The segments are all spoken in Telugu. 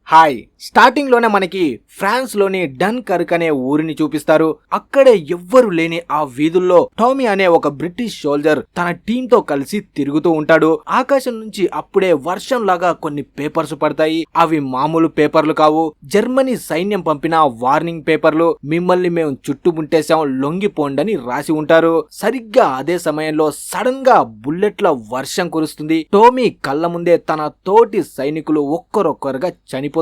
హాయ్ స్టార్టింగ్ లోనే మనకి ఫ్రాన్స్ లోని డన్కర్క్ అనే ఊరిని చూపిస్తారు. అక్కడే ఎవ్వరు లేని ఆ వీధుల్లో టామీ అనే ఒక బ్రిటిష్ సోల్జర్ తన టీమ్ తో కలిసి తిరుగుతూ ఉంటాడు. ఆకాశం నుంచి అప్పుడే వర్షం లాగా కొన్ని పేపర్స్ పడతాయి. అవి మామూలు పేపర్లు కావు, జర్మనీ సైన్యం పంపిన వార్నింగ్ పేపర్లు. మిమ్మల్ని మేము చుట్టుముట్టేశాం, లొంగిపోండని రాసి ఉంటారు. సరిగ్గా అదే సమయంలో సడన్ గా బుల్లెట్ల వర్షం కురుస్తుంది. టోమీ కళ్ళ ముందే తన తోటి సైనికులు ఒక్కరొక్కరుగా చనిపోతుంటారు.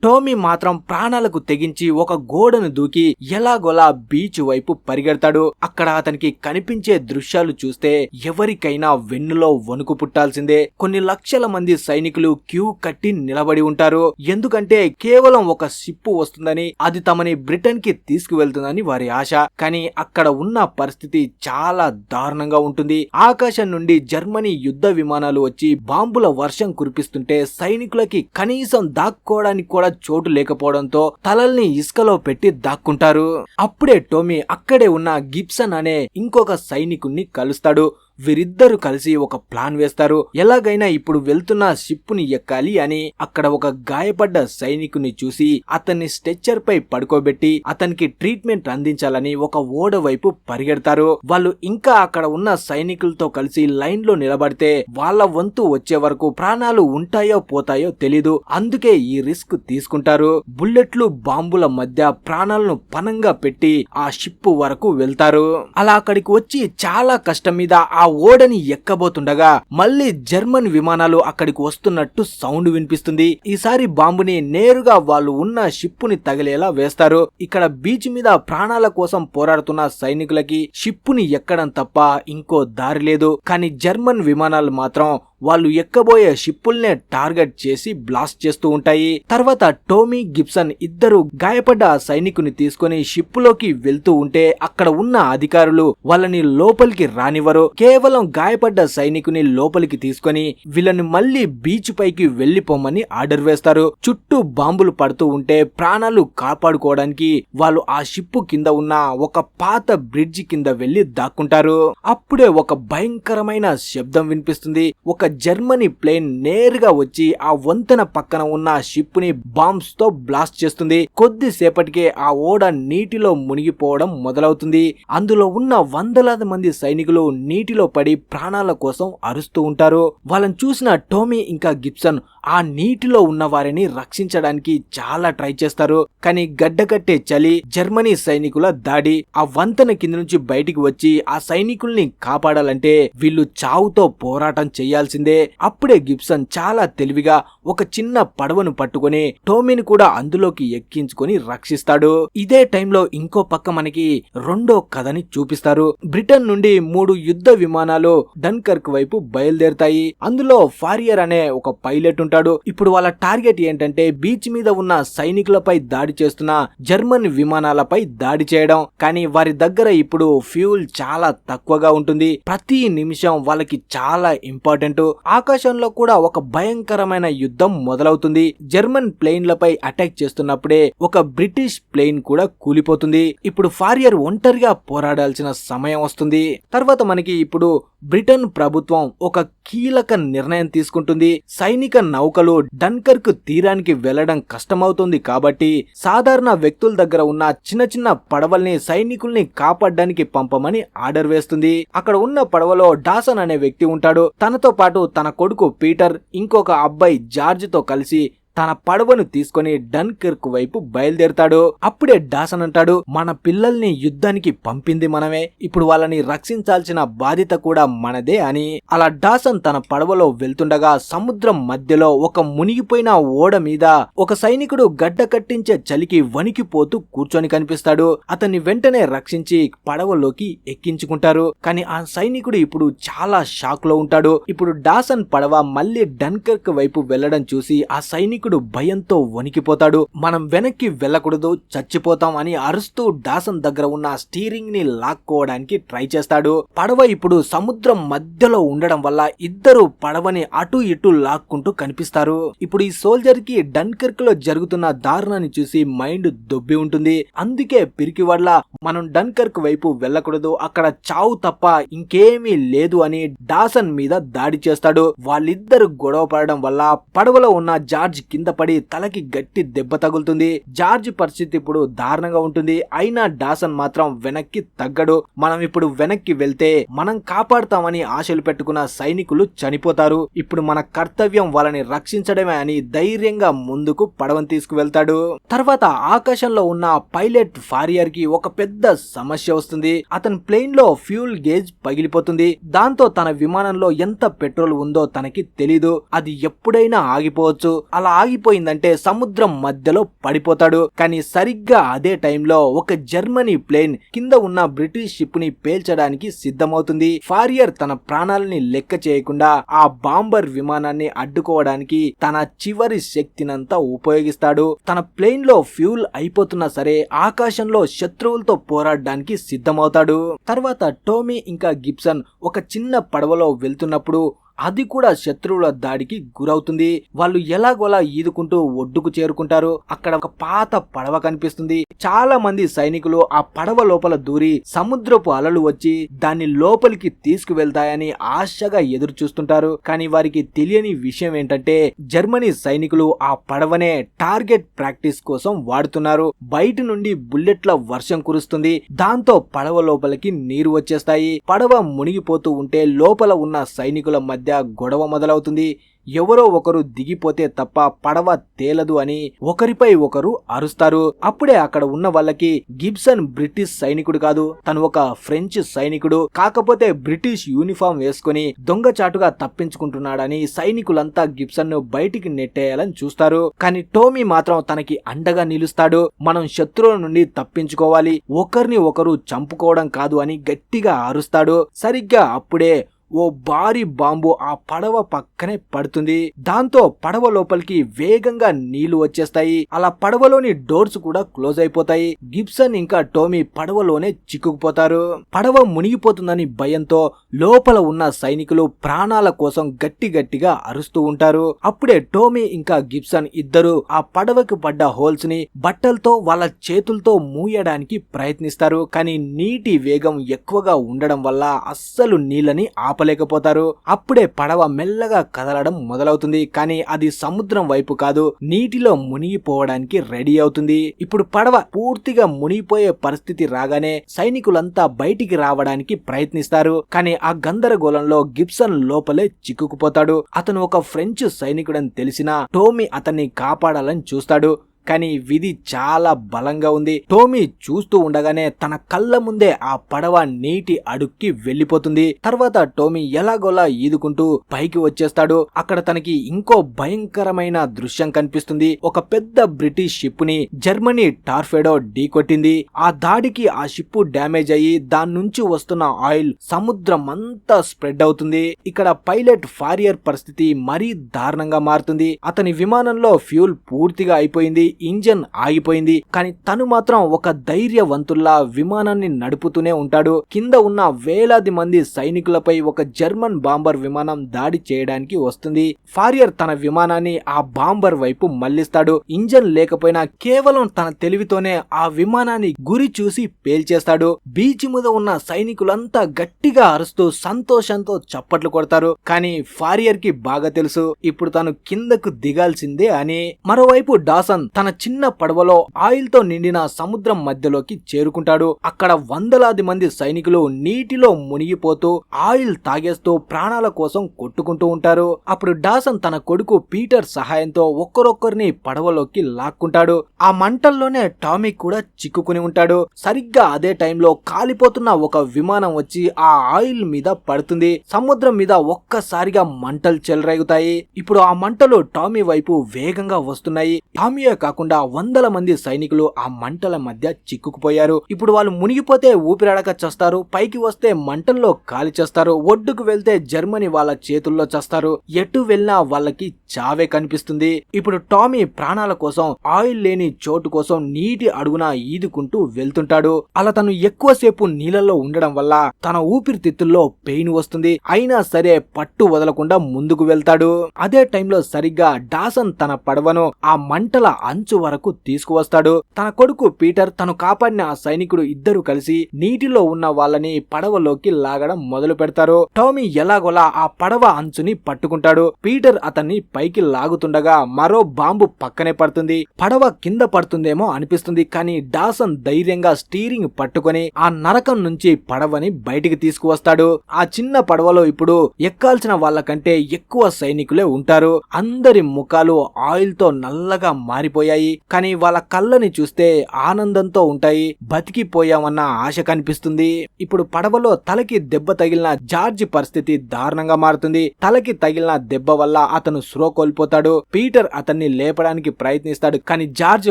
టోమీ మాత్రం ప్రాణాలకు తెగించి ఒక గోడను దూకి ఎలాగోలా బీచ్ వైపు పరిగెడతాడు. అక్కడ అతనికి కనిపించే దృశ్యాలు చూస్తే ఎవరికైనా వెన్నులో వణుకు పుట్టాల్సిందే. కొన్ని లక్షల మంది సైనికులు క్యూ కట్టి నిలబడి ఉంటారు. ఎందుకంటే కేవలం ఒక షిప్ వస్తుందని, అది తమని బ్రిటన్ కి తీసుకువెళ్తుందని వారి ఆశ. కానీ అక్కడ ఉన్న పరిస్థితి చాలా దారుణంగా ఉంటుంది. ఆకాశం నుండి జర్మనీ యుద్ధ విమానాలు వచ్చి బాంబుల వర్షం కురిపిస్తుంటే సైనికులకి కనీసం దాక్కోవడానికి కూడా చోటు లేకపోవడంతో తలల్ని ఇసుకలో పెట్టి దాక్కుంటారు. అప్పుడే టోమీ అక్కడే ఉన్న గిబ్సన్ అనే ఇంకొక సైనికుణ్ణి కలుస్తాడు. వీరిద్దరు కలిసి ఒక ప్లాన్ వేస్తారు. ఎలాగైనా ఇప్పుడు వెళ్తున్న షిప్పుని ఎక్కాలి అని. అక్కడ ఒక గాయపడ్డ సైనికుని చూసి అతన్ని స్ట్రెచ్చర్ పై పడుకోబెట్టి అతనికి ట్రీట్మెంట్ అందించాలని ఒక ఓడ వైపు పరిగెడతారు. వాళ్ళు ఇంకా అక్కడ ఉన్న సైనికులతో కలిసి లైన్ లో నిలబడితే వాళ్ళ వంతు వచ్చే వరకు ప్రాణాలు ఉంటాయో పోతాయో తెలీదు. అందుకే ఈ రిస్క్ తీసుకుంటారు. బుల్లెట్లు బాంబుల మధ్య ప్రాణాలను పనంగా పెట్టి ఆ షిప్ వరకు వెళ్తారు. అలా అక్కడికి వచ్చి చాలా కష్టం మీద ఆ ఓడని ఎక్కబోతుండగా మళ్ళీ జర్మన్ విమానాలు అక్కడికి వస్తున్నట్టు సౌండ్ వినిపిస్తుంది. ఈసారి బాంబుని నేరుగా వాళ్ళు ఉన్న షిప్పుని తగిలేలా వేస్తారు. ఇక్కడ బీచ్ మీద ప్రాణాల కోసం పోరాడుతున్న సైనికులకి షిప్పుని ఎక్కడం తప్ప ఇంకో దారి లేదు. కానీ జర్మన్ విమానాలు మాత్రం వాళ్ళు ఎక్కబోయే షిప్పుల్నే టార్గెట్ చేసి బ్లాస్ట్ చేస్తూ ఉంటాయి. తర్వాత టోమీ, గిబ్సన్ ఇద్దరు గాయపడ్డ సైనికుని తీసుకుని షిప్పులోకి వెళ్తూ ఉంటే అక్కడ ఉన్న అధికారులు వాళ్ళని లోపలికి రానివ్వరు. కేవలం గాయపడ్డ సైనికుని లోపలికి తీసుకొని వీళ్ళని మళ్ళీ బీచ్ పైకి వెళ్లిపోమని ఆర్డర్ వేస్తారు. చుట్టూ బాంబులు పడుతూ ఉంటే ప్రాణాలు కాపాడుకోవడానికి వాళ్ళు ఆ షిప్పు కింద ఉన్న ఒక పాత బ్రిడ్జ్ కింద వెళ్లి దాక్కుంటారు. అప్పుడే ఒక భయంకరమైన శబ్దం వినిపిస్తుంది. ఒక జర్మనీ ప్లేన్ నేరుగా వచ్చి ఆ వంతెన పక్కన ఉన్న షిప్ ని బాంబ్స్ తో బ్లాస్ట్ చేస్తుంది. కొద్దిసేపటికే ఆ ఓడ నీటిలో మునిగిపోవడం మొదలవుతుంది. అందులో ఉన్న వందలాది మంది సైనికులు నీటిలో పడి ప్రాణాల కోసం అరుస్తూ ఉంటారు. వాళ్ళని చూసిన టోమీ ఇంకా గిబ్సన్ ఆ నీటిలో ఉన్న వారిని రక్షించడానికి చాలా ట్రై చేస్తారు. కానీ గడ్డకట్టే చలి, జర్మనీ సైనికుల దాడి, ఆ వంతెన కింద నుంచి బయటికి వచ్చి ఆ సైనికుల్ని కాపాడాలంటే వీళ్ళు చావుతో పోరాటం చేయాల్సిందే. అప్పుడే గిబ్సన్ చాలా తెలివిగా ఒక చిన్న పడవను పట్టుకుని టోమీని కూడా అందులోకి ఎక్కించుకొని రక్షిస్తాడు. ఇదే టైంలో ఇంకో పక్క మనకి రెండో కథని చూపిస్తారు. బ్రిటన్ నుండి 3 యుద్ధ విమానాలు డన్కర్క్ వైపు బయలుదేరుతాయి. అందులో ఫారియర్ అనే ఒక పైలట్ ఉంటాడు. ఇప్పుడు వాళ్ళ టార్గెట్ ఏంటంటే బీచ్ మీద ఉన్న సైనికులపై దాడి చేస్తున్న జర్మన్ విమానాలపై దాడి చేయడం. కానీ వారి దగ్గర ఇప్పుడు ఫ్యూల్ చాలా తక్కువగా ఉంటుంది. ప్రతి నిమిషం వాళ్ళకి చాలా ఇంపార్టెంట్. ఆకాశంలో కూడా ఒక భయంకరమైన యుద్ధం మొదలవుతుంది. జర్మన్ ప్లేన్లపై అటాక్ చేస్తున్నప్పుడే ఒక బ్రిటిష్ ప్లేన్ కూడా కూలిపోతుంది. ఇప్పుడు ఫారియర్ ఒంటరిగా పోరాడాల్సిన సమయం వస్తుంది. తర్వాత మనకి ఇప్పుడు బ్రిటన్ ప్రభుత్వం ఒక కీలక నిర్ణయం తీసుకుంటుంది. సైనిక నౌకలు డన్కర్క్ తీరానికి వెళ్లడం కష్టమవుతుంది కాబట్టి సాధారణ వ్యక్తుల దగ్గర ఉన్న చిన్న చిన్న పడవల్ని సైనికుల్ని కాపాడడానికి పంపమని ఆర్డర్ వేస్తుంది. అక్కడ ఉన్న పడవలో డాసన్ అనే వ్యక్తి ఉంటాడు. తనతో పాటు తన కొడుకు పీటర్, ఇంకొక అబ్బాయి జార్జ్ తో కలిసి తన పడవను తీసుకుని డన్కర్క్ వైపు బయలుదేరుతాడు. అప్పుడే డాసన్ అంటాడు, మన పిల్లల్ని యుద్ధానికి పంపింది మనమే, ఇప్పుడు వాళ్ళని రక్షించాల్సిన బాధ్యత కూడా మనదే అని. అలా డాసన్ తన పడవలో వెళ్తుండగా సముద్రం మధ్యలో ఒక మునిగిపోయిన ఓడ మీద ఒక సైనికుడు గడ్డ కట్టించే చలికి వణికిపోతూ కూర్చొని కనిపిస్తాడు. అతన్ని వెంటనే రక్షించి పడవలోకి ఎక్కించుకుంటారు. కానీ ఆ సైనికుడు ఇప్పుడు చాలా షాక్ లో ఉంటాడు. ఇప్పుడు డాసన్ పడవ మళ్ళీ డన్కర్క్ వైపు వెళ్లడం చూసి ఆ సైనికుడు భయంతో వణికిపోతాడు. మనం వెనక్కి వెళ్ళకూడదు, చచ్చిపోతాం అని అరుస్తూ డాసన్ దగ్గర ఉన్న స్టీరింగ్ ని లాక్కోవడానికి ట్రై చేస్తాడు. పడవ ఇప్పుడు సముద్రం మధ్యలో ఉండడం వల్ల ఇద్దరు పడవని అటు ఇటు లాక్కుంటూ కనిపిస్తారు. ఇప్పుడు ఈ సోల్జర్ కి డన్కర్క్ లో జరుగుతున్న దారుణాన్ని చూసి మైండ్ దొబ్బి ఉంటుంది. అందుకే పిరికివాడ్ల మనం డన్కర్క్ వైపు వెళ్ళకూడదు, అక్కడ చావు తప్ప ఇంకేమీ లేదు అని డాసన్ మీద దాడి చేస్తాడు. వాళ్ళిద్దరు గొడవ పడడం వల్ల పడవలో ఉన్న జార్జ్ కింద పడి తలకి గట్టి దెబ్బ తగులుతుంది. జార్జ్ పరిస్థితి ఇప్పుడు దారుణంగా ఉంటుంది. అయినా డాసన్ మాత్రం వెనక్కి తగ్గడు. మనం ఇప్పుడు వెనక్కి వెళ్తే మనం కాపాడుతామని ఆశలు పెట్టుకున్న సైనికులు చనిపోతారు. ఇప్పుడు మన కర్తవ్యం వాళ్ళని రక్షించడమే అని ధైర్యంగా ముందుకు పడవని తీసుకువెళ్తాడు. తర్వాత ఆకాశంలో ఉన్న పైలట్ ఫారియర్ కి ఒక పెద్ద సమస్య వస్తుంది. అతని ప్లేన్ లో ఫ్యూల్ గేజ్ పగిలిపోతుంది. దాంతో తన విమానంలో ఎంత పెట్రోల్ ఉందో తనకి తెలీదు. అది ఎప్పుడైనా ఆగిపోవచ్చు. అలా ఆగిపోయిందంటే సముద్రం మధ్యలో పడిపోతాడు. కానీ సరిగ్గా అదే టైంలో ఒక జర్మనీ ప్లేన్ కింద ఉన్న బ్రిటిష్ షిప్ ని పేల్చడానికి సిద్ధమవుతుంది. ఫారియర్ తన ప్రాణాలని లెక్క చేయకుండా ఆ బాంబర్ విమానాన్ని అడ్డుకోవడానికి తన చివరి శక్తినంతా ఉపయోగిస్తాడు. తన ప్లేన్ లో ఫ్యూల్ అయిపోతున్నా సరే ఆకాశంలో శత్రువులతో పోరాడడానికి సిద్ధమవుతాడు. తర్వాత టోమీ ఇంకా గిబ్సన్ ఒక చిన్న పడవలో వెళ్తున్నప్పుడు అది కూడా శత్రువుల దాడికి గురవుతుంది. వాళ్ళు ఎలాగోలా ఈదుకుంటూ ఒడ్డుకు చేరుకుంటారు. అక్కడ ఒక పాత పడవ కనిపిస్తుంది. చాలా మంది సైనికులు ఆ పడవ లోపల దూరి సముద్రపు అలలు వచ్చి దాన్ని లోపలికి తీసుకువెళ్తాయని ఆశగా ఎదురు చూస్తుంటారు. కానీ వారికి తెలియని విషయం ఏంటంటే జర్మనీ సైనికులు ఆ పడవనే టార్గెట్ ప్రాక్టీస్ కోసం వాడుతున్నారు. బయట నుండి బుల్లెట్ల వర్షం కురుస్తుంది. దాంతో పడవ లోపలికి నీరు వచ్చేస్తాయి. పడవ మునిగిపోతూ ఉంటే లోపల ఉన్న సైనికుల మధ్య గొడవ మొదలవుతుంది. ఎవరో ఒకరు దిగిపోతే తప్ప పడవ తేలదు అని ఒకరిపై ఒకరు అరుస్తారు. అప్పుడే అక్కడ ఉన్న వాళ్ళకి గిబ్సన్ బ్రిటిష్ సైనికుడు కాదు, తను ఒక ఫ్రెంచ్ సైనికుడు. కాకపోతే బ్రిటిష్ యూనిఫామ్ వేసుకుని దొంగచాటుగా తప్పించుకుంటున్నాడని సైనికులంతా గిబ్సన్ ను బయటికి నెట్టేయాలని చూస్తారు. కానీ టోమీ మాత్రం తనకి అండగా నిలుస్తాడు. మనం శత్రువుల నుండి తప్పించుకోవాలి, ఒకరిని ఒకరు చంపుకోవడం కాదు అని గట్టిగా అరుస్తాడు. సరిగ్గా అప్పుడే ఓ భారీ బాంబు ఆ పడవ పక్కనే పడుతుంది. దాంతో పడవ లోపలికి వేగంగా నీళ్లు వచ్చేస్తాయి. అలా పడవలోని డోర్స్ కూడా క్లోజ్ అయిపోతాయి. గిబ్సన్ ఇంకా టోమీ పడవలోనే చిక్కుకుపోతారు. పడవ మునిగిపోతుందని భయంతో లోపల ఉన్న సైనికులు ప్రాణాల కోసం గట్టిగా అరుస్తూ ఉంటారు. అప్పుడే టోమీ ఇంకా గిబ్సన్ ఇద్దరు ఆ పడవకు పడ్డ హోల్స్ ని బట్టలతో వాళ్ళ చేతులతో మూయడానికి ప్రయత్నిస్తారు. కానీ నీటి వేగం ఎక్కువగా ఉండడం వల్ల అస్సలు నీళ్ళని ఆపలేకపోతారు. అప్పుడే పడవ మెల్లగా కదలడం మొదలవుతుంది. కానీ అది సముద్రం వైపు కాదు, నీటిలో మునిగిపోవడానికి రెడీ అవుతుంది. ఇప్పుడు పడవ పూర్తిగా మునిగిపోయే పరిస్థితి రాగానే సైనికులంతా బయటికి రావడానికి ప్రయత్నిస్తారు. కానీ ఆ గందరగోళంలో గిబ్సన్ లోపలే చిక్కుకుపోతాడు. అతను ఒక ఫ్రెంచ్ సైనికుడని తెలిసినా టోమీ అతన్ని కాపాడాలని చూస్తాడు. కానీ విధి చాలా బలంగా ఉంది. టోమీ చూస్తూ ఉండగానే తన కళ్ళ ముందే ఆ పడవ నీటి అడుక్కి వెళ్లిపోతుంది. తర్వాత టోమీ ఎలాగోలా ఈదుకుంటూ పైకి వచ్చేస్తాడు. అక్కడ తనకి ఇంకో భయంకరమైన దృశ్యం కనిపిస్తుంది. ఒక పెద్ద బ్రిటిష్ షిప్ ని జర్మనీ టార్ఫెడో ఢీకొట్టింది. ఆ దాడికి ఆ షిప్ డ్యామేజ్ అయ్యి దాని నుంచి వస్తున్న ఆయిల్ సముద్రం అంతా స్ప్రెడ్ అవుతుంది. ఇక్కడ పైలట్ ఫారియర్ పరిస్థితి మరీ దారుణంగా మారుతుంది. అతని విమానంలో ఫ్యూల్ పూర్తిగా అయిపోయింది. ఇంజన్ ఆగిపోయింది. కానీ తను మాత్రం ఒక ధైర్యవంతుల్లా విమానాన్ని నడుపుతూనే ఉంటాడు. కింద ఉన్న వేలాది మంది సైనికులపై ఒక జర్మన్ బాంబర్ విమానం దాడి చేయడానికి వస్తుంది. ఫారియర్ తన విమానాన్ని ఆ బాంబర్ వైపు మళ్లిస్తాడు. ఇంజన్ లేకపోయినా కేవలం తన తెలివితోనే ఆ విమానాన్ని గురి చూసి పేల్చేస్తాడు. బీచ్ మీద ఉన్న సైనికులంతా గట్టిగా అరుస్తూ సంతోషంతో చప్పట్లు కొడతారు. కానీ ఫారియర్ కి బాగా తెలుసు ఇప్పుడు తను కిందకు దిగాల్సిందే అని. మరోవైపు డాసన్ తన చిన్న పడవలో ఆయిల్ తో నిండిన సముద్రం మధ్యలోకి చేరుకుంటాడు. అక్కడ వందలాది మంది సైనికులు నీటిలో మునిగిపోతూ ఆయిల్ తాగేస్తూ ప్రాణాల కోసం కొట్టుకుంటూ ఉంటారు. అప్పుడు డాసన్ తన కొడుకు పీటర్ సహాయంతో ఒక్కరొక్కరిని పడవలోకి లాక్కుంటాడు. ఆ మంటల్లోనే టామీ కూడా చిక్కుకుని ఉంటాడు. సరిగ్గా అదే టైంలో కాలిపోతున్న ఒక విమానం వచ్చి ఆ ఆయిల్ మీద పడుతుంది. సముద్రం మీద ఒక్కసారిగా మంటలు చెలరేగుతాయి. ఇప్పుడు ఆ మంటలు టామీ వైపు వేగంగా వస్తున్నాయి. టామీయే కాకుండా వందల మంది సైనికులు ఆ మంటల మధ్య చిక్కుకుపోయారు. ఇప్పుడు వాళ్ళు మునిగిపోతే ఊపిరాడక చస్తారు, పైకి వస్తే మంటల్లో కాలి చేస్తారు, ఒడ్డుకు వెళ్తే జర్మనీ వాళ్ళ చేతుల్లో చస్తారు. ఎటు వెళ్ళినా వాళ్ళకి చావే కనిపిస్తుంది. ఇప్పుడు టామీ ప్రాణాల కోసం ఆయిల్ లేని చోటు కోసం నీటి అడుగున ఈదుకుంటూ వెళ్తుంటాడు. అలా తను ఎక్కువసేపు నీళ్ళలో ఉండడం వల్ల తన ఊపిరితిత్తుల్లో పెయిన్ వస్తుంది. అయినా సరే పట్టు వదలకుండా ముందుకు వెళ్తాడు. అదే టైంలో సరిగ్గా డాసన్ తన పడవను ఆ మంటల అంచు వరకు తీసుకువస్తాడు. తన కొడుకు పీటర్, తను కాపాడిన ఆ సైనికుడు ఇద్దరు కలిసి నీటిలో ఉన్న వాళ్ళని పడవలోకి లాగడం మొదలు పెడతారు. టామీ ఎలాగోలా ఆ పడవ అంచుని పట్టుకుంటాడు. పీటర్ అతన్ని పైకి లాగుతుండగా మరో బాంబు పక్కనే పడుతుంది. పడవ కింద పడుతుందేమో అనిపిస్తుంది, కానీ డాసన్ ధైర్యంగా స్టీరింగ్ పట్టుకొని ఆ నరకం నుంచి పడవని బయటికి తీసుకువస్తాడు. ఆ చిన్న పడవలో ఇప్పుడు ఎక్కాల్సిన వాళ్ళకంటే ఎక్కువ సైనికులే ఉంటారు. అందరి ముఖాలు ఆయిల్ తో నల్లగా మారిపోయాయి, కానీ వాళ్ళ కళ్ళని చూస్తే ఆనందంతో ఉంటాయి. బతికిపోయామన్న ఆశ కనిపిస్తుంది. ఇప్పుడు పడవలో తలకి దెబ్బ తగిలిన జార్జ్ పరిస్థితి దారుణంగా మారుతుంది. తలకి తగిలిన దెబ్బ వల్ల అతను స్పృహ కోల్పోతాడు. పీటర్ అతన్ని లేపడానికి ప్రయత్నిస్తాడు, కానీ జార్జ్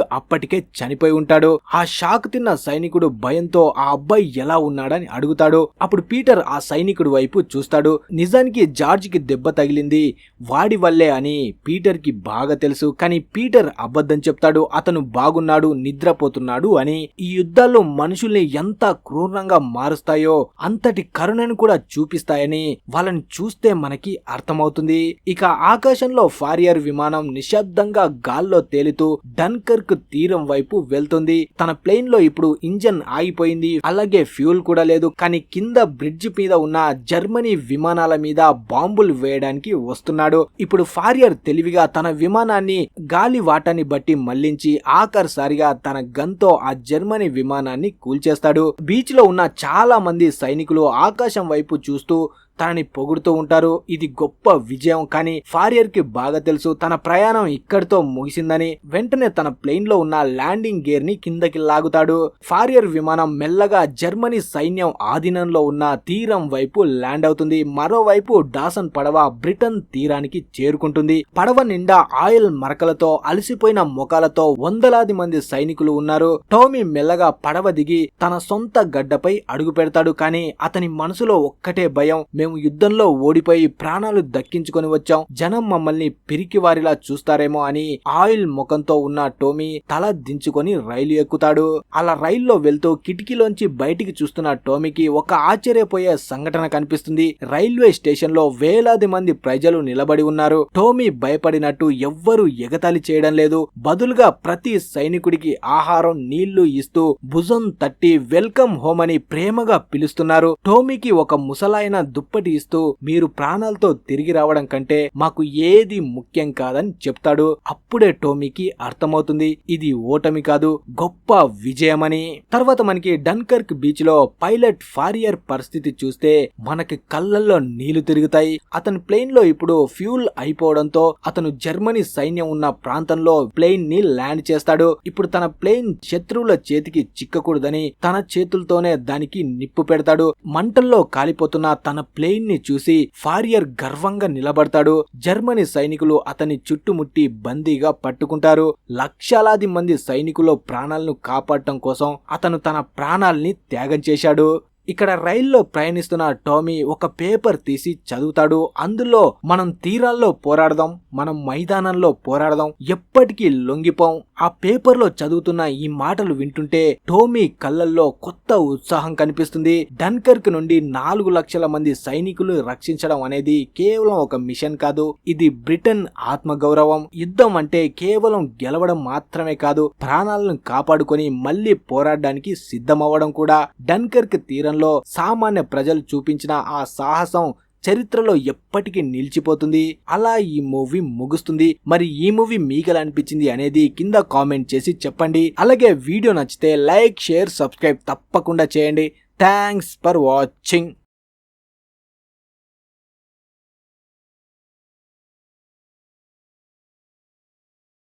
అప్పటికే చనిపోయి ఉంటాడు. ఆ షాక్ తిన్న సైనికుడు భయంతో ఆ అబ్బాయి ఎలా ఉన్నాడని అడుగుతాడు. అప్పుడు పీటర్ ఆ సైనికుడి వైపు చూస్తాడు. నిజానికి జార్జ్ కి దెబ్బ తగిలింది వాడి వల్లే అని పీటర్ కి బాగా తెలుసు, కానీ పీటర్ అబద్ధం చెప్తాడు. అతను బాగున్నాడు, నిద్రపోతున్నాడు అని. ఈ యుద్ధాల్లో మనుషుల్ని ఎంత క్రూరంగా మారుస్తాయో అంతటి కరుణను కూడా చూపిస్తాయని వాళ్ళని చూస్తే మనకి అర్థమవుతుంది. ఇక ఆకాశంలో ఫారియర్ విమానం నిశ్శబ్దంగా గాల్లో తేలుతూ డన్కర్క్ తీరం వైపు వెళ్తుంది. తన ప్లేన్ లో ఇప్పుడు ఇంజన్ ఆగిపోయింది, అలాగే ఫ్యూల్ కూడా లేదు. కానీ కింద బ్రిడ్జ్ మీద ఉన్న జర్మనీ విమానాల మీద బాంబులు వేయడానికి వస్తున్నాడు. ఇప్పుడు ఫారియర్ తెలివిగా తన విమానాన్ని గాలి వాటాన్ని బట్టి మళ్లించి ఆఖరిసారిగా తన గన్తో ఆ జర్మనీ విమానాన్ని కూల్చేస్తాడు. బీచ్ లో ఉన్న చాలా మంది సైనికులు ఆకాశం వైపు చూస్తూ తనని పొగుడుతూ ఉంటారు. ఇది గొప్ప విజయం, కానీ ఫారియర్ కి బాగా తెలుసు తన ప్రయాణం ఇక్కడితో ముగిసిందని. వెంటనే తన ప్లేన్ లో ఉన్న ల్యాండింగ్ గేర్ ని కిందకి లాగుతాడు. ఫారియర్ విమానం మెల్లగా జర్మనీ సైన్యం ఆధీనంలో ఉన్న తీరం వైపు ల్యాండ్ అవుతుంది. మరోవైపు డాసన్ పడవ బ్రిటన్ తీరానికి చేరుకుంటుంది. పడవ నిండా ఆయిల్ మరకలతో అలసిపోయిన ముఖాలతో వందలాది మంది సైనికులు ఉన్నారు. టామీ మెల్లగా పడవ దిగి తన సొంత గడ్డపై అడుగు పెడతాడు, కానీ అతని మనసులో ఒక్కటే భయం. మేము యుద్ధంలో ఓడిపోయి ప్రాణాలు దక్కించుకొని వచ్చాం, జనం మమ్మల్ని పిరికివారిలా చూస్తారేమో అని. ఆయిల్ ముఖంతో ఉన్న టోమీ తల దించుకొని రైలు ఎక్కుతాడు. అలా రైల్లో వెళ్తూ కిటికీలోంచి బయటికి చూస్తున్న టోమీకి ఒక ఆశ్చర్యపోయే సంఘటన కనిపిస్తుంది. రైల్వే స్టేషన్ లో వేలాది మంది ప్రజలు నిలబడి ఉన్నారు. టోమీ భయపడినట్టు ఎవ్వరూ ఎగతాళి చేయడం లేదు. బదులుగా ప్రతి సైనికుడికి ఆహారం, నీళ్లు ఇస్తూ భుజం తట్టి వెల్కమ్ హోమ్ అని ప్రేమగా పిలుస్తున్నారు. టోమీకి ఒక ముసలాయన దుప్పటి ఇస్తూ మీరు ప్రాణాలతో తిరిగి రావడం కంటే మాకు ఏది ముఖ్యం కాదని చెప్తాడు. అప్పుడే టోమీకి అర్థమవుతుంది ఇది ఓటమి కాదు, గొప్ప విజయమని. తర్వాత మనకి డన్కర్క్ బీచ్ లో పైలట్ ఫారియర్ పరిస్థితి చూస్తే మనకి కళ్ళల్లో నీళ్లు తిరుగుతాయి. అతని ప్లేన్ లో ఇప్పుడు ఫ్యూల్ అయిపోవడంతో అతను జర్మనీ సైన్యం ఉన్న ప్రాంతంలో ప్లేన్ ని ల్యాండ్ చేస్తాడు. ఇప్పుడు తన ప్లేన్ శత్రువుల చేతికి చిక్కకూడదని తన చేతులతోనే దానికి నిప్పు పెడతాడు. మంటల్లో కాలిపోతున్న తన ప్లేన్ ని చూసి ఫారియర్ గర్వంగా నిలబడతాడు. జర్మనీ సైనికులు అతని చుట్టుముట్టి బందీగా పట్టుకుంటారు. లక్షలాది మంది సైనికుల ప్రాణాలను కాపాడటం కోసం అతను తన ప్రాణాల్ని త్యాగం చేశాడు. ఇక్కడ రైల్లో ప్రయాణిస్తున్న టామీ ఒక పేపర్ తీసి చదువుతాడు. అందులో మనం తీరాల్లో పోరాడదాం, మనం మైదానంలో పోరాడదాం, ఎప్పటికీ లొంగిపోం. ఆ పేపర్ లో చదువుతున్న ఈ మాటలు వింటుంటే టోమీ కళ్ళల్లో కొత్త ఉత్సాహం కనిపిస్తుంది. డన్కర్క్ నుండి 4 లక్షల మంది సైనికులు రక్షించడం అనేది కేవలం ఒక మిషన్ కాదు, ఇది బ్రిటన్ ఆత్మగౌరవం. యుద్ధం అంటే కేవలం గెలవడం మాత్రమే కాదు, ప్రాణాలను కాపాడుకొని మళ్లీ పోరాడడానికి సిద్ధమవ్వడం కూడా. డన్కర్క్ తీరంలో సామాన్య ప్రజలు చూపించిన ఆ సాహసం చరిత్రలో ఎప్పటికీ నిలిచిపోతుంది. అలా ఈ మూవీ ముగుస్తుంది. మరి ఈ మూవీ మీకు ఎలా అనిపించింది అనేది కింద కామెంట్ చేసి చెప్పండి. అలాగే వీడియో నచ్చితే లైక్, షేర్, సబ్స్క్రైబ్ తప్పకుండా చేయండి. Thanks for watching.